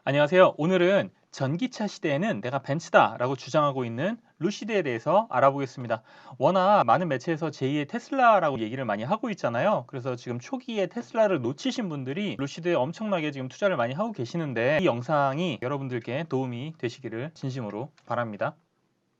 안녕하세요. 오늘은 전기차 시대에는 내가 벤츠다 라고 주장하고 있는 루시드에 대해서 알아보겠습니다. 워낙 많은 매체에서 제2의 테슬라라고 얘기를 많이 하고 있잖아요. 그래서 지금 초기에 테슬라를 놓치신 분들이 루시드에 엄청나게 지금 투자를 많이 하고 계시는데 이 영상이 여러분들께 도움이 되시기를 진심으로 바랍니다.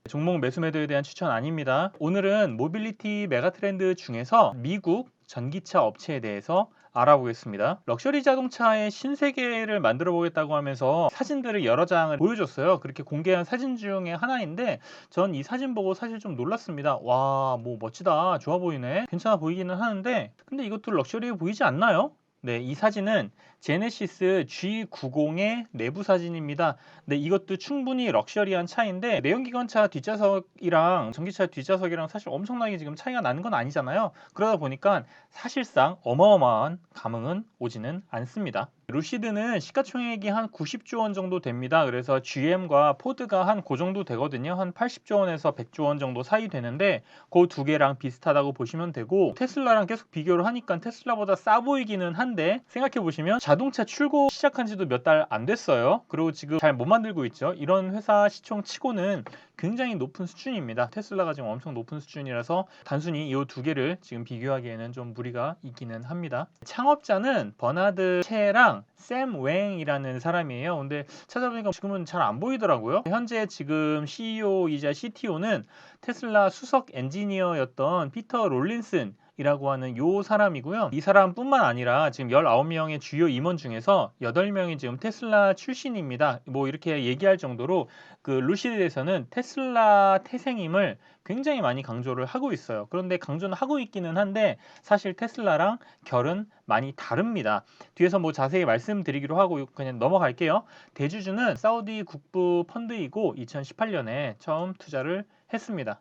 종목 매수 매도에 대한 추천 아닙니다. 오늘은 모빌리티 메가트렌드 중에서 미국 전기차 업체에 대해서 알아보겠습니다. 럭셔리 자동차의 신세계를 만들어 보겠다고 하면서 사진들을 여러 장을 보여줬어요. 그렇게 공개한 사진 중에 하나인데 전 이 사진 보고 사실 좀 놀랐습니다. 와, 뭐 멋지다. 좋아 보이네. 괜찮아 보이기는 하는데 근데 이것도 럭셔리해 보이지 않나요? 네, 이 사진은 제네시스 G90의 내부 사진입니다. 네, 이것도 충분히 럭셔리한 차인데 내연기관차 뒷좌석이랑 전기차 뒷좌석이랑 사실 엄청나게 지금 차이가 나는 건 아니잖아요. 그러다 보니까 사실상 어마어마한 감흥은 오지는 않습니다. 루시드는 시가총액이 한 90조 원 정도 됩니다. 그래서 GM과 포드가 한 그 정도 되거든요. 한 80조 원에서 100조 원 정도 사이 되는데 그 두 개랑 비슷하다고 보시면 되고 테슬라랑 계속 비교를 하니까 테슬라보다 싸 보이기는 한데 생각해 보시면 자동차 출고 시작한 지도 몇 달 안 됐어요. 그리고 지금 잘 못 만들고 있죠. 이런 회사 시총 치고는 굉장히 높은 수준입니다. 테슬라가 지금 엄청 높은 수준이라서 단순히 이 두 개를 지금 비교하기에는 좀 무리가 있기는 합니다. 창업자는 버나드 채랑 샘 웽이라는 사람이에요. 근데 찾아보니까 지금은 잘 안 보이더라고요. 현재 지금 CEO이자 CTO는 테슬라 수석 엔지니어였던 피터 롤린슨 이라고 하는 요 사람이고요. 이 사람뿐만 아니라 지금 19명의 주요 임원 중에서 8명이 지금 테슬라 출신입니다. 뭐 이렇게 얘기할 정도로 그 루시드에서는 테슬라 태생임을 굉장히 많이 강조를 하고 있어요. 그런데 강조는 하고 있기는 한데 사실 테슬라랑 결은 많이 다릅니다. 뒤에서 뭐 자세히 말씀드리기로 하고 그냥 넘어갈게요. 대주주는 사우디 국부 펀드이고 2018년에 처음 투자를 했습니다.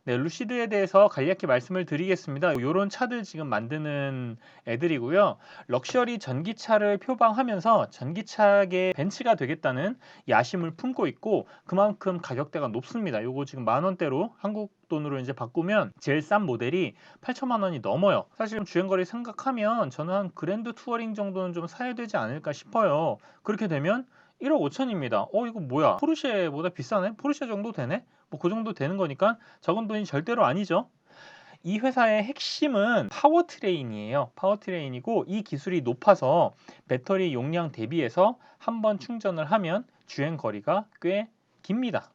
네, 루시드에 대해서 간략히 말씀을 드리겠습니다. 이런 차들 지금 만드는 애들이고요. 럭셔리 전기차를 표방하면서 전기차계 벤츠가 되겠다는 야심을 품고 있고 그만큼 가격대가 높습니다. 요거 지금 만 원대로 한국 돈으로 이제 바꾸면 제일 싼 모델이 8천만 원이 넘어요. 사실 주행거리 생각하면 저는 한 그랜드 투어링 정도는 좀 사야 되지 않을까 싶어요. 그렇게 되면 1억 5천입니다. 이거 뭐야? 포르쉐보다 비싸네? 포르쉐 정도 되네? 뭐 그 정도 되는 거니까 적은 돈이 절대로 아니죠. 이 회사의 핵심은 파워트레인이에요. 파워트레인이고 이 기술이 높아서 배터리 용량 대비해서 한번 충전을 하면 주행 거리가 꽤 깁니다.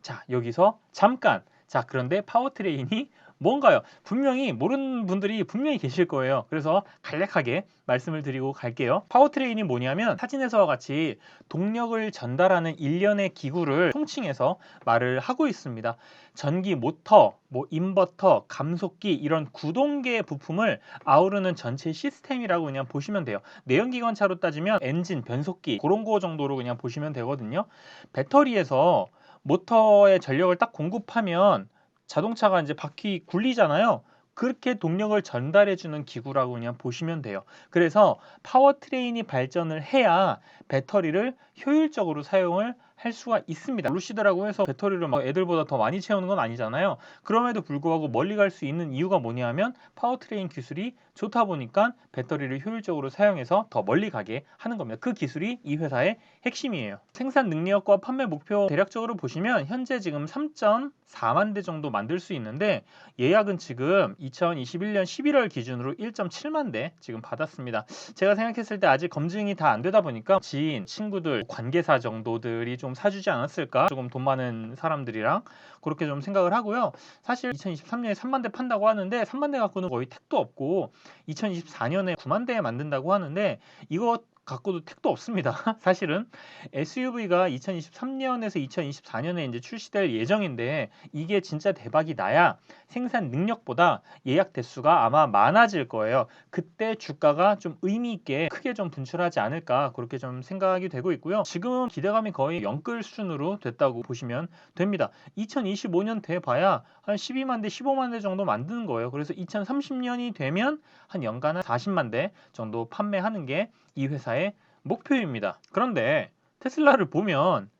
자, 여기서 잠깐. 자, 그런데 파워트레인이 뭔가요? 분명히 모르는 분들이 분명히 계실 거예요. 그래서 간략하게 말씀을 드리고 갈게요. 파워트레인이 뭐냐면 사진에서와 같이 동력을 전달하는 일련의 기구를 통칭해서 말을 하고 있습니다. 전기 모터, 뭐 인버터, 감속기 이런 구동계 부품을 아우르는 전체 시스템이라고 그냥 보시면 돼요. 내연기관차로 따지면 엔진, 변속기 그런 거 정도로 그냥 보시면 되거든요. 배터리에서 모터에 전력을 딱 공급하면 자동차가 이제 바퀴 굴리잖아요. 그렇게 동력을 전달해주는 기구라고 그냥 보시면 돼요. 그래서 파워트레인이 발전을 해야 배터리를 효율적으로 사용을 할 수가 있습니다. 루시드라고 해서 배터리를 막 애들보다 더 많이 채우는 건 아니잖아요. 그럼에도 불구하고 멀리 갈 수 있는 이유가 뭐냐면 파워트레인 기술이 좋다 보니까 배터리를 효율적으로 사용해서 더 멀리 가게 하는 겁니다. 그 기술이 이 회사의 핵심이에요. 생산 능력과 판매 목표 대략적으로 보시면 현재 지금 3.4만 대 정도 만들 수 있는데 예약은 지금 2021년 11월 기준으로 1.7만 대 지금 받았습니다. 제가 생각했을 때 아직 검증이 다 안 되다 보니까 지인, 친구들, 관계사 정도들이 좀 사주지 않았을까? 조금 돈 많은 사람들이랑 그렇게 좀 생각을 하고요. 사실 2023년에 3만 대 판다고 하는데 3만 대 갖고는 거의 택도 없고 2024년에 9만 대 만든다고 하는데 이거 갖고도 택도 없습니다. 사실은 SUV가 2023년에서 2024년에 이제 출시될 예정인데 이게 진짜 대박이 나야 생산 능력보다 예약 대수가 아마 많아질 거예요. 그때 주가가 좀 의미 있게 크게 좀 분출하지 않을까 그렇게 좀 생각이 되고 있고요. 지금은 기대감이 거의 영끌 수준으로 됐다고 보시면 됩니다. 2025년 돼 봐야 한 12만 대, 15만 대 정도 만드는 거예요. 그래서 2030년이 되면 한 연간 한 40만 대 정도 판매하는 게 이 회사의 목표입니다. 그런데 테슬라를 보면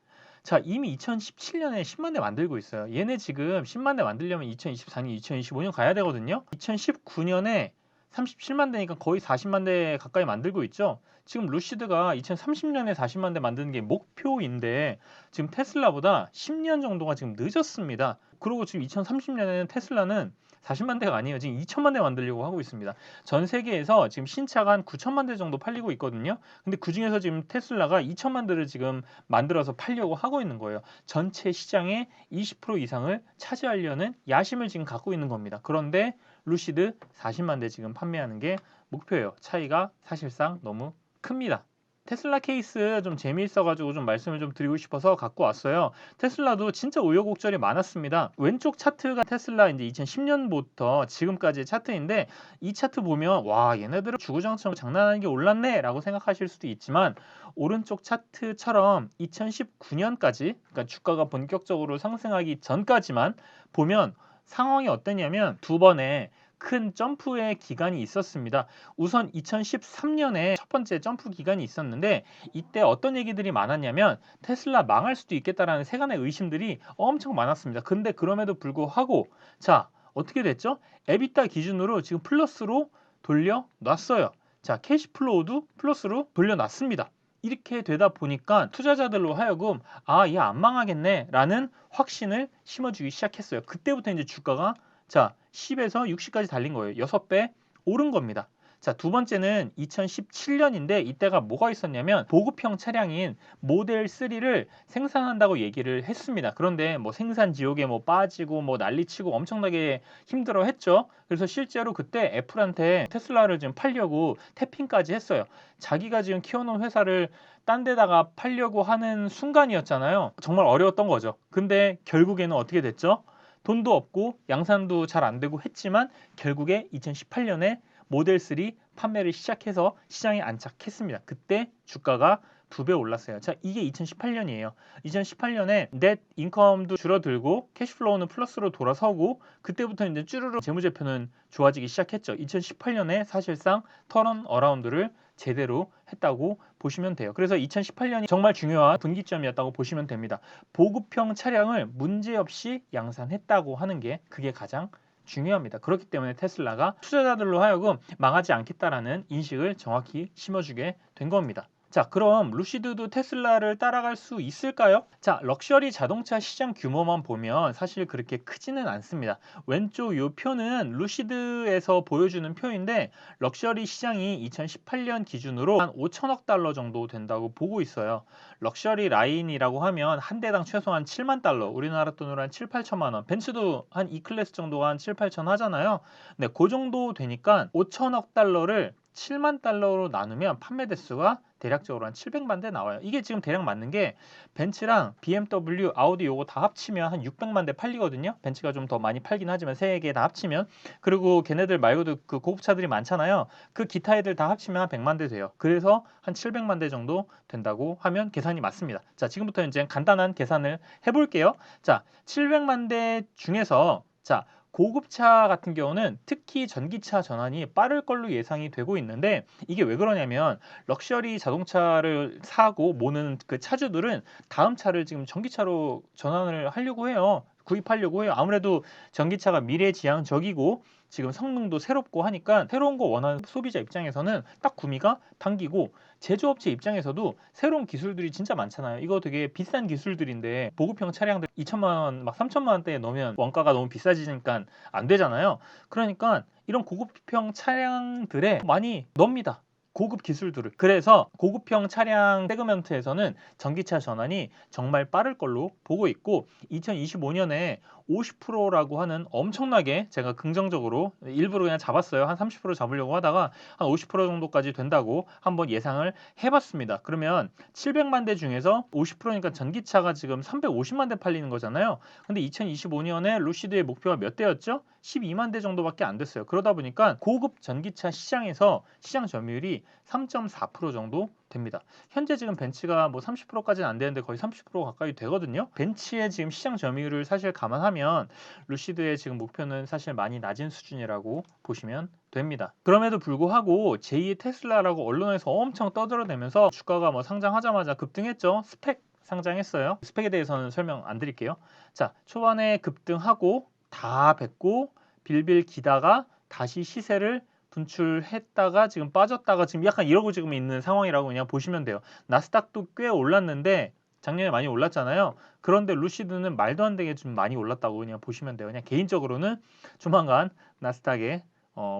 자 이미 2017년에 10만 대 만들고 있어요. 얘네 지금 10만 대 만들려면 2024년, 2025년 가야 되거든요. 2019년에 37만 대니까 거의 40만 대 가까이 만들고 있죠. 지금 루시드가 2030년에 40만 대 만드는 게 목표인데 지금 테슬라보다 10년 정도가 지금 늦었습니다. 그리고 지금 2030년에는 테슬라는 40만 대가 아니에요. 지금 2천만 대 만들려고 하고 있습니다. 전 세계에서 지금 신차가 한 9천만 대 정도 팔리고 있거든요. 근데 그중에서 지금 테슬라가 2천만 대를 지금 만들어서 팔려고 하고 있는 거예요. 전체 시장의 20% 이상을 차지하려는 야심을 지금 갖고 있는 겁니다. 그런데 루시드 40만 대 지금 판매하는 게 목표예요. 차이가 사실상 너무 큽니다. 테슬라 케이스 좀 재미있어가지고 좀 말씀을 좀 드리고 싶어서 갖고 왔어요. 테슬라도 진짜 우여곡절이 많았습니다. 왼쪽 차트가 테슬라 이제 2010년부터 지금까지의 차트인데 이 차트 보면 와 얘네들은 주구장창 장난하는 게 올랐네 라고 생각하실 수도 있지만 오른쪽 차트처럼 2019년까지 그러니까 주가가 본격적으로 상승하기 전까지만 보면 상황이 어땠냐면 두 번의 큰 점프의 기간이 있었습니다. 우선 2013년에 첫 번째 점프 기간이 있었는데 이때 어떤 얘기들이 많았냐면 테슬라 망할 수도 있겠다라는 세간의 의심들이 엄청 많았습니다. 근데 그럼에도 불구하고 자 어떻게 됐죠? 에비타 기준으로 지금 플러스로 돌려놨어요. 자 캐시플로우도 플러스로 돌려놨습니다. 이렇게 되다 보니까 투자자들로 하여금 아, 얘 안 망하겠네 라는 확신을 심어주기 시작했어요. 그때부터 이제 주가가 자 10에서 60까지 달린 거예요. 6배 오른 겁니다. 자, 두 번째는 2017년인데 이때가 뭐가 있었냐면 보급형 차량인 모델 3를 생산한다고 얘기를 했습니다. 그런데 뭐 생산 지옥에 뭐 빠지고 뭐 난리치고 엄청나게 힘들어 했죠. 그래서 실제로 그때 애플한테 테슬라를 지금 팔려고 태핑까지 했어요. 자기가 지금 키워놓은 회사를 딴 데다가 팔려고 하는 순간이었잖아요. 정말 어려웠던 거죠. 근데 결국에는 어떻게 됐죠? 돈도 없고 양산도 잘 안 되고 했지만 결국에 2018년에 모델 3 판매를 시작해서 시장에 안착했습니다. 그때 주가가 2배 올랐어요. 자, 이게 2018년이에요. 2018년에 넷 인컴도 줄어들고 캐시플로우는 플러스로 돌아서고 그때부터 이제 쭈르르 재무제표는 좋아지기 시작했죠. 2018년에 사실상 턴 어라운드를 제대로 했다고 보시면 돼요. 그래서 2018년이 정말 중요한 분기점이었다고 보시면 됩니다. 보급형 차량을 문제없이 양산했다고 하는 게 그게 가장 중요합니다. 그렇기 때문에 테슬라가 투자자들로 하여금 망하지 않겠다라는 인식을 정확히 심어주게 된 겁니다. 자, 그럼 루시드도 테슬라를 따라갈 수 있을까요? 자, 럭셔리 자동차 시장 규모만 보면 사실 그렇게 크지는 않습니다. 왼쪽 이 표는 루시드에서 보여주는 표인데 럭셔리 시장이 2018년 기준으로 한 5천억 달러 정도 된다고 보고 있어요. 럭셔리 라인이라고 하면 한 대당 최소한 7만 달러, 우리나라 돈으로 한 7, 8천만 원. 벤츠도 한 E클래스 정도가 한 7, 8천 하잖아요. 네, 그 정도 되니까 5천억 달러를 7만 달러로 나누면 판매 대수가 대략적으로 한 700만 대 나와요. 이게 지금 대략 맞는 게 벤츠랑 BMW, 아우디 요거 다 합치면 한 600만 대 팔리거든요. 벤츠가 좀 더 많이 팔긴 하지만 세 개 다 합치면 그리고 걔네들 말고도 그 고급차들이 많잖아요. 그 기타 애들 다 합치면 한 100만 대 돼요. 그래서 한 700만 대 정도 된다고 하면 계산이 맞습니다. 자, 지금부터 이제 간단한 계산을 해볼게요. 자, 700만 대 중에서 자 고급차 같은 경우는 특히 전기차 전환이 빠를 걸로 예상이 되고 있는데 이게 왜 그러냐면 럭셔리 자동차를 사고 모는 그 차주들은 다음 차를 지금 전기차로 전환을 하려고 해요. 구입하려고 해요. 아무래도 전기차가 미래지향적이고 지금 성능도 새롭고 하니까 새로운 거 원하는 소비자 입장에서는 딱 구미가 당기고 제조업체 입장에서도 새로운 기술들이 진짜 많잖아요. 이거 되게 비싼 기술들인데 보급형 차량들 2천만 원, 막 3천만 원대에 넣으면 원가가 너무 비싸지니까 안 되잖아요. 그러니까 이런 고급형 차량들에 많이 넣습니다. 고급 기술들을. 그래서 고급형 차량 세그먼트에서는 전기차 전환이 정말 빠를 걸로 보고 있고 2025년에 50%라고 하는 엄청나게 제가 긍정적으로 일부러 그냥 잡았어요. 한 30% 잡으려고 하다가 한 50% 정도까지 된다고 한번 예상을 해봤습니다. 그러면 700만 대 중에서 50%니까 전기차가 지금 350만 대 팔리는 거잖아요. 근데 2025년에 루시드의 목표가 몇 대였죠? 12만 대 정도밖에 안 됐어요. 그러다 보니까 고급 전기차 시장에서 시장 점유율이 3.4% 정도 됩니다. 현재 지금 벤츠가 뭐 30%까지는 안 되는데 거의 30% 가까이 되거든요. 벤츠의 지금 시장 점유율을 사실 감안하면 루시드의 지금 목표는 사실 많이 낮은 수준이라고 보시면 됩니다. 그럼에도 불구하고 제2의 테슬라라고 언론에서 엄청 떠들어대면서 주가가 뭐 상장하자마자 급등했죠. 스펙 상장했어요. 스펙에 대해서는 설명 안 드릴게요. 자, 초반에 급등하고 다 뱉고 빌빌 기다가 다시 시세를 분출했다가 지금 빠졌다가 지금 약간 이러고 지금 있는 상황이라고 그냥 보시면 돼요. 나스닥도 꽤 올랐는데 작년에 많이 올랐잖아요. 그런데 루시드는 말도 안 되게 좀 많이 올랐다고 그냥 보시면 돼요. 그냥 개인적으로는 조만간 나스닥에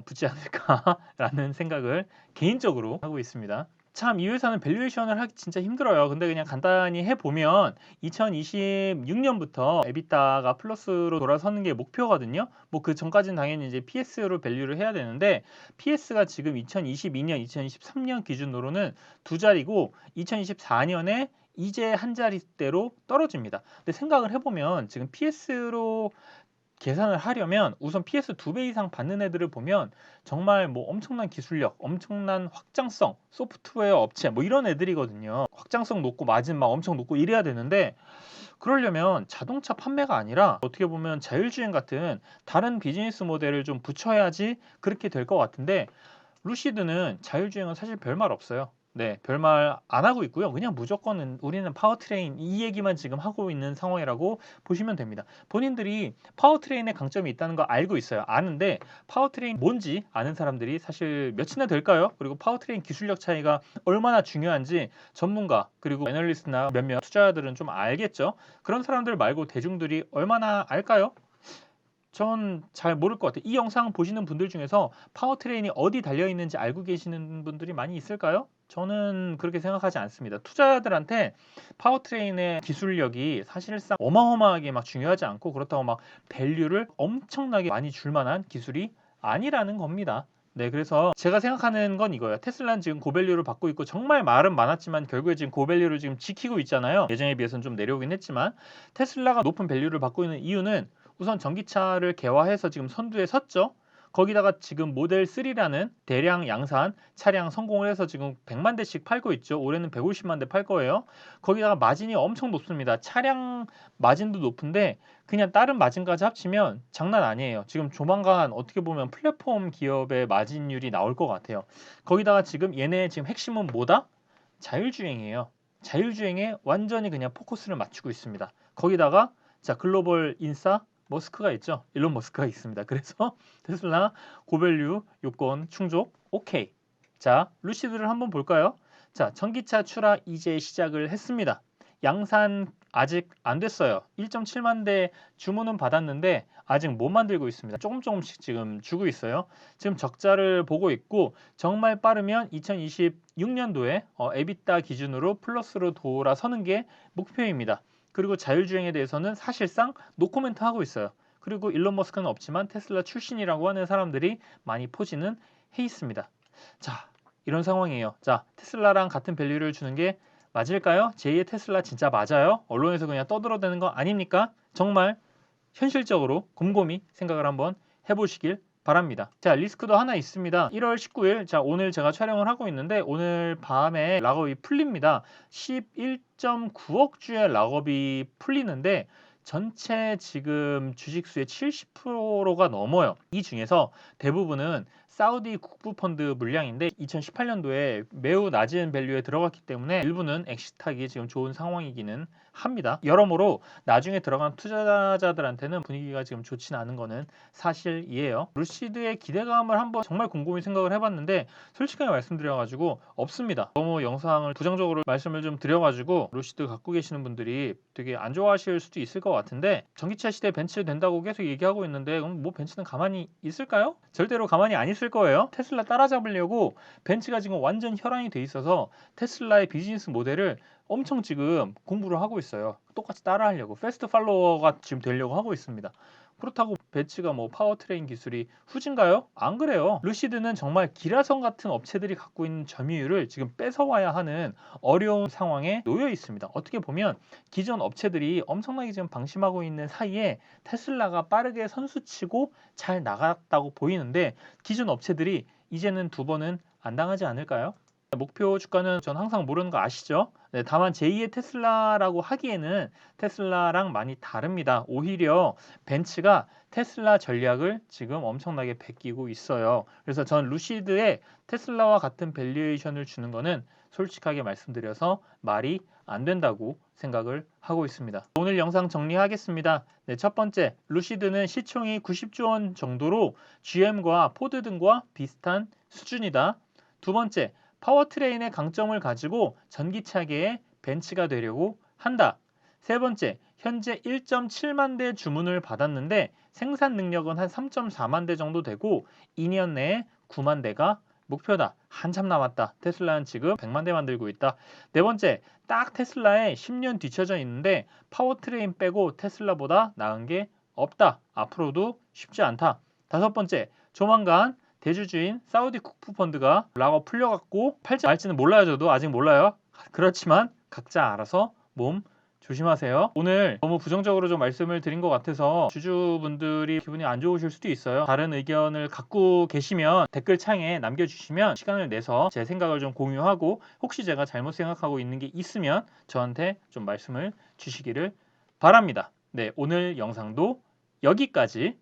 붙지 않을까라는 생각을 개인적으로 하고 있습니다. 참 이 회사는 밸류에이션을 하기 진짜 힘들어요. 근데 그냥 간단히 해보면 2026년부터 에비타가 플러스로 돌아서는 게 목표거든요. 뭐 그 전까지는 당연히 이제 PS로 밸류를 해야 되는데 PS가 지금 2022년, 2023년 기준으로는 두 자리고 2024년에 이제 한 자릿대로 떨어집니다. 근데 생각을 해보면 지금 PS로 계산을 하려면 우선 PS 2배 이상 받는 애들을 보면 정말 뭐 엄청난 기술력, 엄청난 확장성, 소프트웨어 업체 뭐 이런 애들이거든요. 확장성 높고 마진 막 엄청 높고 이래야 되는데 그러려면 자동차 판매가 아니라 어떻게 보면 자율주행 같은 다른 비즈니스 모델을 좀 붙여야지 그렇게 될 것 같은데 루시드는 자율주행은 사실 별말 없어요. 네, 별말 안 하고 있고요. 그냥 무조건 우리는 파워트레인 이 얘기만 지금 하고 있는 상황이라고 보시면 됩니다. 본인들이 파워트레인의 강점이 있다는 거 알고 있어요. 아는데 파워트레인 뭔지 아는 사람들이 사실 몇이나 될까요? 그리고 파워트레인 기술력 차이가 얼마나 중요한지 전문가 그리고 애널리스트나 몇몇 투자자들은 좀 알겠죠. 그런 사람들 말고 대중들이 얼마나 알까요? 전 잘 모를 것 같아요. 이 영상 보시는 분들 중에서 파워트레인이 어디 달려 있는지 알고 계시는 분들이 많이 있을까요? 저는 그렇게 생각하지 않습니다. 투자자들한테 파워트레인의 기술력이 사실상 어마어마하게 막 중요하지 않고 그렇다고 막 밸류를 엄청나게 많이 줄 만한 기술이 아니라는 겁니다. 네, 그래서 제가 생각하는 건 이거예요. 테슬라는 지금 고밸류를 받고 있고 정말 말은 많았지만 결국에 지금 고밸류를 지금 지키고 있잖아요. 예전에 비해서는 좀 내려오긴 했지만 테슬라가 높은 밸류를 받고 있는 이유는 우선 전기차를 개화해서 지금 선두에 섰죠. 거기다가 지금 모델 3라는 대량 양산 차량 성공을 해서 지금 100만 대씩 팔고 있죠. 올해는 150만 대 팔 거예요. 거기다가 마진이 엄청 높습니다. 차량 마진도 높은데 그냥 다른 마진까지 합치면 장난 아니에요. 지금 조만간 어떻게 보면 플랫폼 기업의 마진율이 나올 것 같아요. 거기다가 지금 얘네 지금 핵심은 뭐다? 자율주행이에요. 자율주행에 완전히 그냥 포커스를 맞추고 있습니다. 거기다가 자 글로벌 인싸 머스크가 있죠. 일론 머스크가 있습니다. 그래서 테슬라 고밸류 요건 충족 오케이. 자 루시드를 한번 볼까요? 자 전기차 출하 이제 시작을 했습니다. 양산 아직 안 됐어요. 1.7만 대 주문은 받았는데 아직 못 만들고 있습니다. 조금씩 지금 주고 있어요. 지금 적자를 보고 있고 정말 빠르면 2026년도에 에비타 기준으로 플러스로 돌아서는 게 목표입니다. 그리고 자율주행에 대해서는 사실상 노코멘트 하고 있어요. 그리고 일론 머스크는 없지만 테슬라 출신이라고 하는 사람들이 많이 포진은 해 있습니다. 자, 이런 상황이에요. 자, 테슬라랑 같은 밸류를 주는 게 맞을까요? 제2의 테슬라 진짜 맞아요? 언론에서 그냥 떠들어대는 거 아닙니까? 정말 현실적으로 곰곰이 생각을 한번 해보시길 바랍니다. 자, 리스크도 하나 있습니다. 1월 19일, 자, 오늘 제가 촬영을 하고 있는데 오늘 밤에 락업이 풀립니다. 11.9억 주의 락업이 풀리는데 전체 지금 주식수의 70%가 넘어요. 이 중에서 대부분은 사우디 국부펀드 물량인데 2018년도에 매우 낮은 밸류에 들어갔기 때문에 일부는 엑시트하기 지금 좋은 상황이기는 합니다. 여러모로 나중에 들어간 투자자들한테는 분위기가 지금 좋지는 않은 거는 사실이에요. 루시드의 기대감을 한번 정말 곰곰이 생각을 해봤는데 솔직하게 말씀드려가지고 없습니다. 너무 영상을 부정적으로 말씀을 좀 드려가지고 루시드 갖고 계시는 분들이 되게 안 좋아하실 수도 있을 것 같은데 전기차 시대 벤츠 된다고 계속 얘기하고 있는데 그럼 뭐 벤츠는 가만히 있을까요? 절대로 가만히 안 있을 거예요. 테슬라 따라잡으려고 벤츠가 지금 완전 혈안이 돼 있어서 테슬라의 비즈니스 모델을 엄청 지금 공부를 하고 있어요. 똑같이 따라하려고 패스트 팔로워가 지금 되려고 하고 있습니다. 그렇다고 벤츠가 뭐 파워트레인 기술이 후진가요? 안 그래요. 루시드는 정말 기라성 같은 업체들이 갖고 있는 점유율을 지금 뺏어와야 하는 어려운 상황에 놓여 있습니다. 어떻게 보면 기존 업체들이 엄청나게 지금 방심하고 있는 사이에 테슬라가 빠르게 선수치고 잘 나갔다고 보이는데 기존 업체들이 이제는 두 번은 안 당하지 않을까요? 목표 주가는 전 항상 모르는 거 아시죠? 네, 다만 제2의 테슬라라고 하기에는 테슬라랑 많이 다릅니다. 오히려 벤츠가 테슬라 전략을 지금 엄청나게 베끼고 있어요. 그래서 전 루시드에 테슬라와 같은 밸류에이션을 주는 거는 솔직하게 말씀드려서 말이 안 된다고 생각을 하고 있습니다. 오늘 영상 정리하겠습니다. 네, 첫 번째, 루시드는 시총이 90조 원 정도로 GM과 포드 등과 비슷한 수준이다. 두 번째, 파워트레인의 강점을 가지고 전기차계의 벤츠가 되려고 한다. 세 번째, 현재 1.7만 대 주문을 받았는데 생산 능력은 한 3.4만 대 정도 되고 2년 내에 9만 대가 목표다. 한참 남았다. 테슬라는 지금 100만 대 만들고 있다. 네 번째, 딱 테슬라에 10년 뒤쳐져 있는데 파워트레인 빼고 테슬라보다 나은 게 없다. 앞으로도 쉽지 않다. 다섯 번째, 조만간 대주주인 사우디 국부펀드가 락업 풀려갖고 팔지 말지는 몰라요. 저도 아직 몰라요. 그렇지만 각자 알아서 몸 조심하세요. 오늘 너무 부정적으로 좀 말씀을 드린 것 같아서 주주분들이 기분이 안 좋으실 수도 있어요. 다른 의견을 갖고 계시면 댓글창에 남겨주시면 시간을 내서 제 생각을 좀 공유하고 혹시 제가 잘못 생각하고 있는 게 있으면 저한테 좀 말씀을 주시기를 바랍니다. 네, 오늘 영상도 여기까지